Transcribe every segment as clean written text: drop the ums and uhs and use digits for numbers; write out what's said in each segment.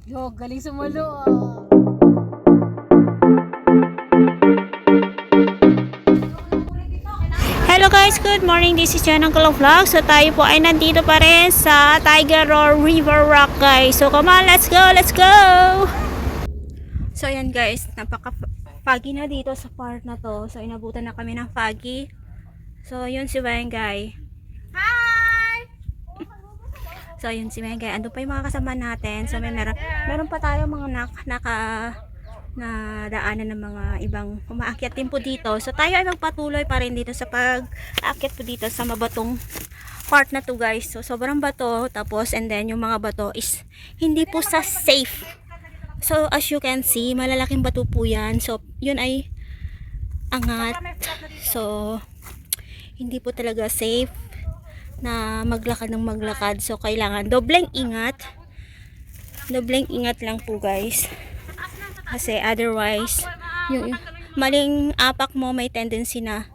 Yo, galing sumulo ah. Hello guys, good morning. This is Jan ng Kalaw Vlog. So tayo po ay nandito pa rin sa Tiger Roar River Rock guys. So come on, let's go, let's go! So ayan guys, napaka-foggy na dito sa part na to. So inabutan na kami ng foggy. So yun si Wengay. Hi! So yun si Wengay. Andun pa yung mga kasama natin. So meron pa tayo mga na daanan ng mga ibang umaakyat din po dito. So tayo ay magpatuloy pa rin dito sa pag-aakyat po dito sa mabatong part na to guys. So sobrang bato, tapos and then yung mga bato is hindi po sa safe. So as you can see, malalaking bato po yan. So yun ay angat. So hindi po talaga safe na maglakad ng maglakad. So kailangan dobleng ingat. Dobleng ingat lang po guys. Kasi otherwise, yung maling apak mo may tendency na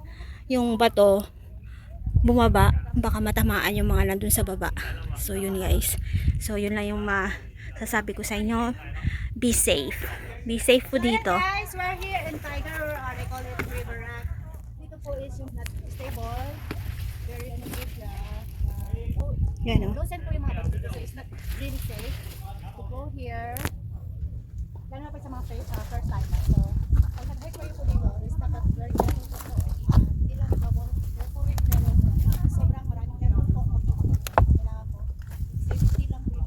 yung bato bumaba, baka matamaan yung mga nandun sa baba. So yun guys. So yun lang yung masasabi ko sa inyo. Be safe. Be safe po dito. Guys, we're here in Tiger Roar, they call it River Rock. Dito po is yung not stable. Very good siya. Yan o. Loosen po yung mga bato dito, so it's not really safe to go here. Lalo na pa sa mga first timers. So, ang nag-hike ko yung po dito is not that very careful po. Hindi lang bubble. Therefore, sobrang maraming careful po. Kailangan po. Safety lang po.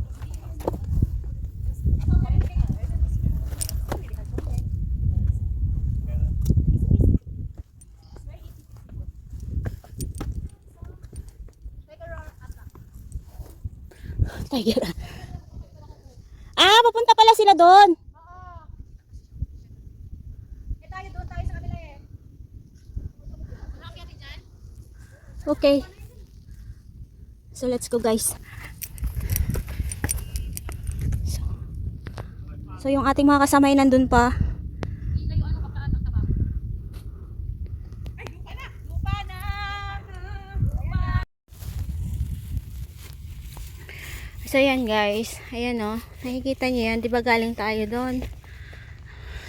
Tiger. Ah, papunta pala sila doon. Tayo doon tayo sa kabila eh. Okay. So let's go guys. So yung ating mga kasama ay nandun pa. So yan guys, ayan o, nakikita niyo yan, di ba galing tayo doon.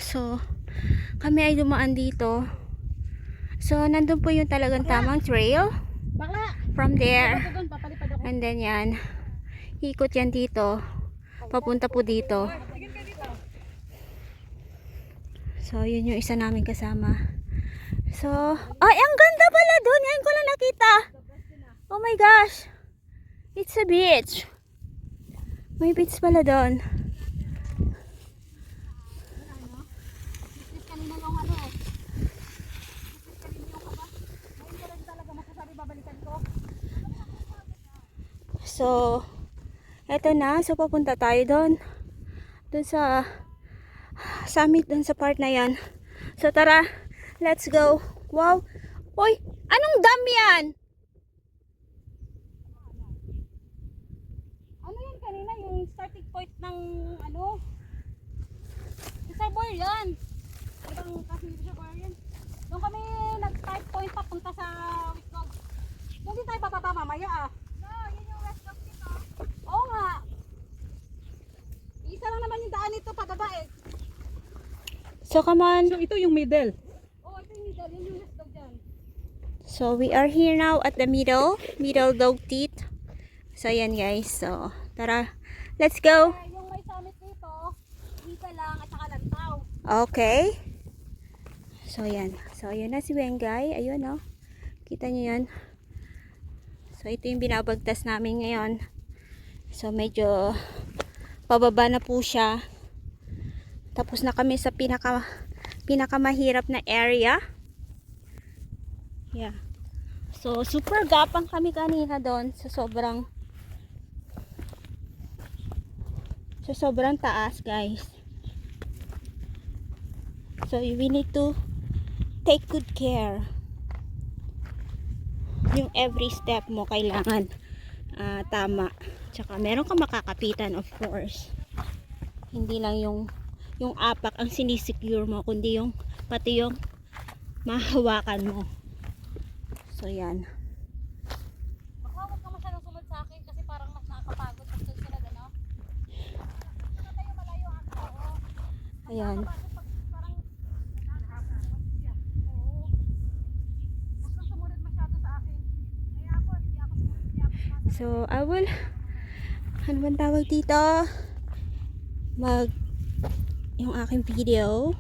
So kami ay dumaan dito. So nandun po yung talagang tamang trail. From there, and then yan, ikot yan dito, papunta po dito. So yun yung isa namin kasama. So, ay ang ganda pala doon, ngayon ko lang nakita. Oh my gosh, it's a beach. May beach pala doon. So, eto na. So, papunta tayo doon. Doon sa summit, doon sa part na yan. So, tara. Let's go. Wow. Uy, anong dam yan? Ano yan kanina? Yung starting point ng ano? Reservoir yan. Ibang kasi reservoir yan. Doon kami nag-start point papunta sa Wickog. Doon din tayo papapa mamaya ah. No, yun yung rest of dito. Oo nga. Isa lang naman yung daan nito pababa eh. So, come on. So ito yung middle. Oo, ito yung middle. Yun yung rest of dyan. So, we are here now at the middle dog teeth. So, ayan guys. So, tara. Let's go. Yung may summit dito, isa lang at saka lantaw. Okay. So, ayan. So, ayan na si Wengay. Ayun, oh. Kita nyo yan. So, ito yung binabagtas namin ngayon. So, medyo pababa na po siya. Tapos na kami sa pinakamahirap na area. Yeah. So, super gapang kami kanina doon sa sobrang taas, guys. So, we need to take good care. Yung every step mo kailangan tama. Tsaka meron kang makakapitan, of course. Hindi lang yung apak ang sinisecure mo, kundi yung pati yung mahawakan mo. So, yan. Baka huwag ka masyadong sumunod sa akin kasi parang mas nakakapagod pag sila gano'n. Ayan. So, I will, ano bang tawag dito? Yung aking video.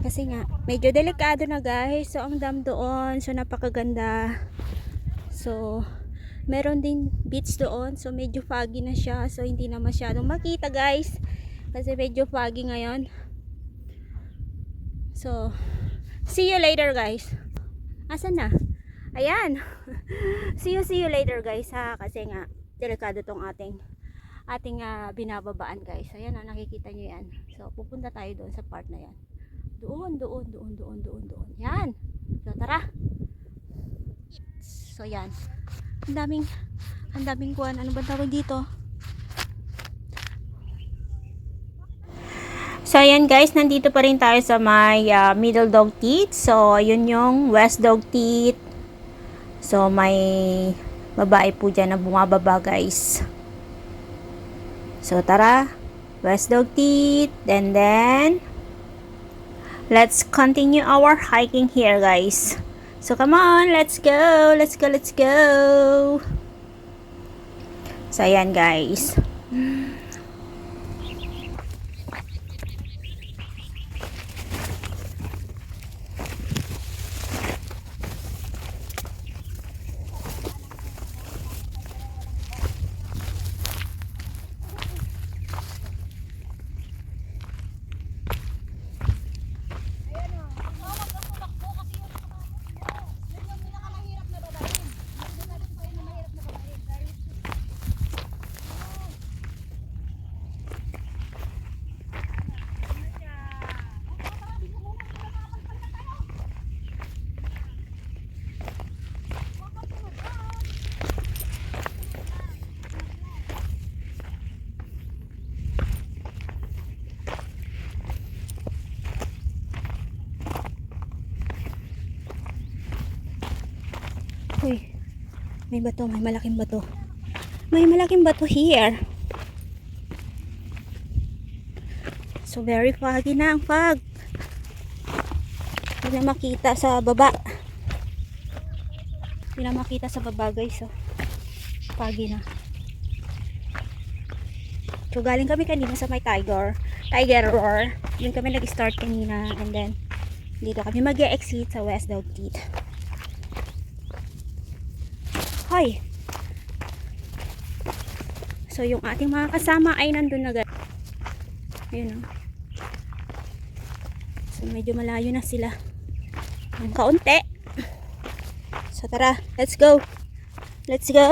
Kasi nga, medyo delikado na guys. So, ang dam doon. So, napakaganda. So, meron din beach doon. So, medyo foggy na siya. So, hindi na masyadong makita guys. Kasi medyo foggy ngayon. So, see you later guys. Asan na? Ayan. see you later guys ha. Kasi nga, delikado tong ating binababaan guys. Ayan na, nakikita nyo yan. So, pupunta tayo doon sa part na yan. Doon. Yan. So, tara. So, yan. Ang daming kuwan. Ano ba tawag dito? So, ayan guys. Nandito pa rin tayo sa may Middle Dog Teeth. So, yun yung West Dog Teeth. So, may babae po dyan na bumababa guys. So, tara. West Dog Teeth. And then, let's continue our hiking here guys. So, come on. Let's go. So, ayan guys. Uy, may bato, may malaking bato. May malaking bato here. So, very foggy na ang fog. Hindi na makita sa baba. Hindi na makita sa baba guys. So, foggy na. So, galing kami kanina sa may Tiger Roar. Doon kami nag-start kanina. And then, dito kami mag-exit sa West Dog Teeth. Hoy! So, yung ating mga kasama ay nandun na guys. Ayun o. So, medyo malayo na sila. Ang kaunti. So, tara. Let's go. Let's go.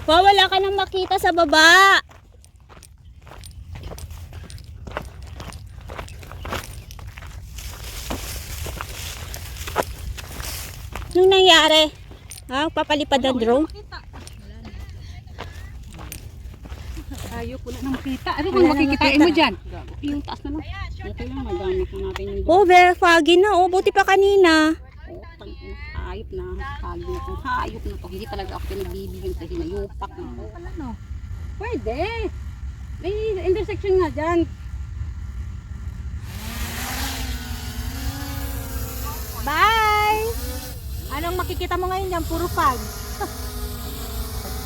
Wow, wala ka nang makita sa baba. Anong nangyari? Ha? Papalipad ang drone? Ayaw ko na nang makita. Ano kung makikitain mo dyan? Yung taas na lang. Okay lang, magamit na natin yung Oh, very foggy na. Oh, buti pa kanina. hayop na. Hayop na to. Hindi talaga ako pinagbibigyan kasi mayupak na to. Ano? Pwede. May intersection nga dyan. Bye! Anong makikita mo ngayon dyan? Puro fog.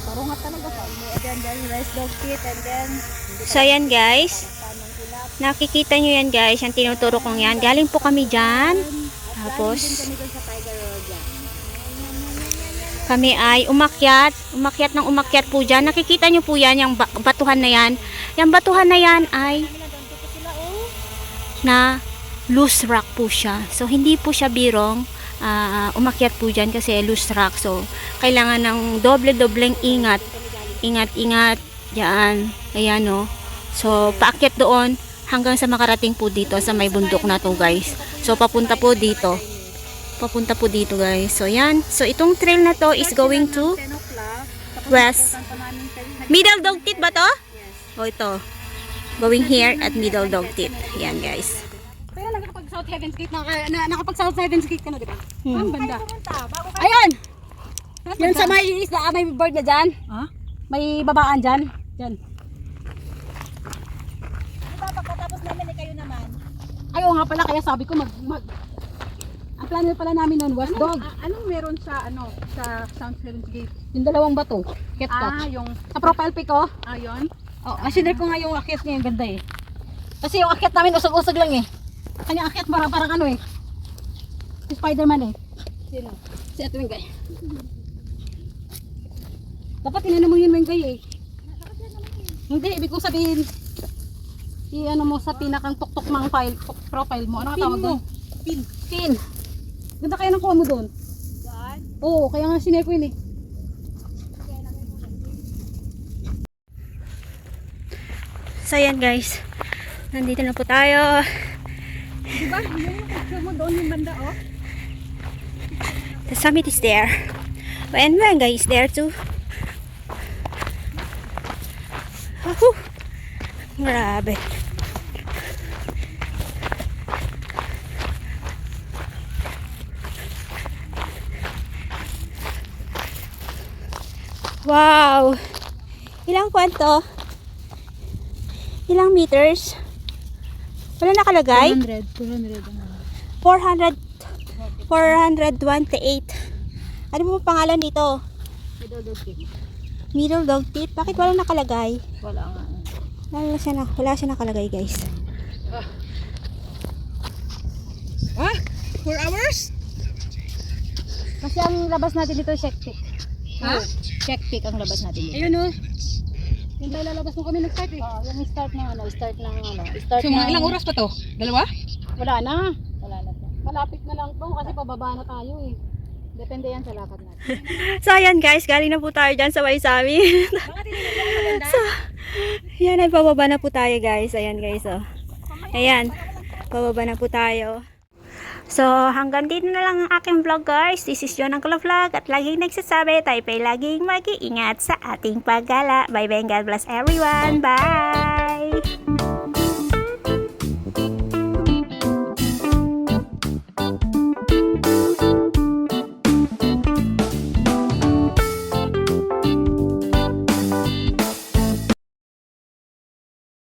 Parungat talaga fog. And then West Dog Teeth and then So, yan guys. Nakikita nyo yan guys. Yung tinuturo kong yan. Galing po kami dyan. Tapos, kami ay umakyat po dyan. Nakikita nyo po yan, yung batuhan na yan. Yung batuhan na yan ay na loose rock po siya. So, hindi po siya birong umakyat po dyan kasi loose rock. So, kailangan ng doble-dobleng ingat. Ingat dyan. Ayan o. So, paakyat doon hanggang sa makarating po dito sa may bundok na to guys. So, papunta po dito. Papunta po dito, guys. So, yan. So, itong trail na to is going to 10 o'clock. Tapos west. pupunta pa namin kayo. Middle Dog Teat ba to? Yes. O, ito. Going here at Middle Dog Teat. Yan, guys. Kaya nakapag South Heaven's Gate nakapag South Heaven's Gate ka na, di ba? Ang banda. Pumunta, bago kayo. Ayun! Yan sa may isla, may bird na dyan. Ha? May babaan dyan. Dyan. Diba, pagkatapos namin ay kayo naman. Ay, oo nga pala, kaya sabi ko ang plano pala namin noon was dog. Anong meron sa sa South Heaven's Gate? Yung dalawang bato. Cat. Yung Sa profile pic ko. yun. Oh, asinir ko nga yung akyat niya, yung ganda eh. Kasi yung akyat namin usog-usog lang eh. Kanya akyat parang ano eh. Si Spider-Man eh. Sino? Si Ate Wengay. Dapat tinanong mo yun Wengay eh. Hindi, ibig kong sabihin i-ano mo sa pinakang tuktok ng profile mo. Ano ka tawag doon? Pin. Ganda kaya ng kuha mo doon? Saan? Oo, kaya nga sinare ko yun eh. So, yan, guys. Nandito na po tayo. Diba? Yung picture mo doon yung banda, oh. The summit is there. And Wenga is there too. Woohoo! Grabe. Wow! Ilang kwento? Ilang meters? Wala nakalagay? 428. Ano po pangalan dito? Middle Dog Teat. Bakit wala nakalagay? Wala nga. Wala siya nakalagay, guys. 4 hours? Kasi ang labas natin dito check pick. Ha? Check pick ang labas natin dito. Ayun, oh. Yung tayo lalabas mo kami nag-start eh. yung start ng start So, mga ilang oras pa to? Dalawa? Wala na. Malapit na lang to kasi pababa na tayo eh. Depende yan sa lakad natin. So, ayan, guys. Galing na po tayo dyan sa Waisami. So, yan. Ay, pababa na po tayo, guys. Ayan, guys. Oh. Ayan. Pababa na po tayo. So, hanggang dito na lang ang aking vlog, guys. This is John Uncle Vlog at laging nagsasabi, tayo pa'y laging mag-iingat sa ating paggala. Bye-bye and God bless everyone. Bye!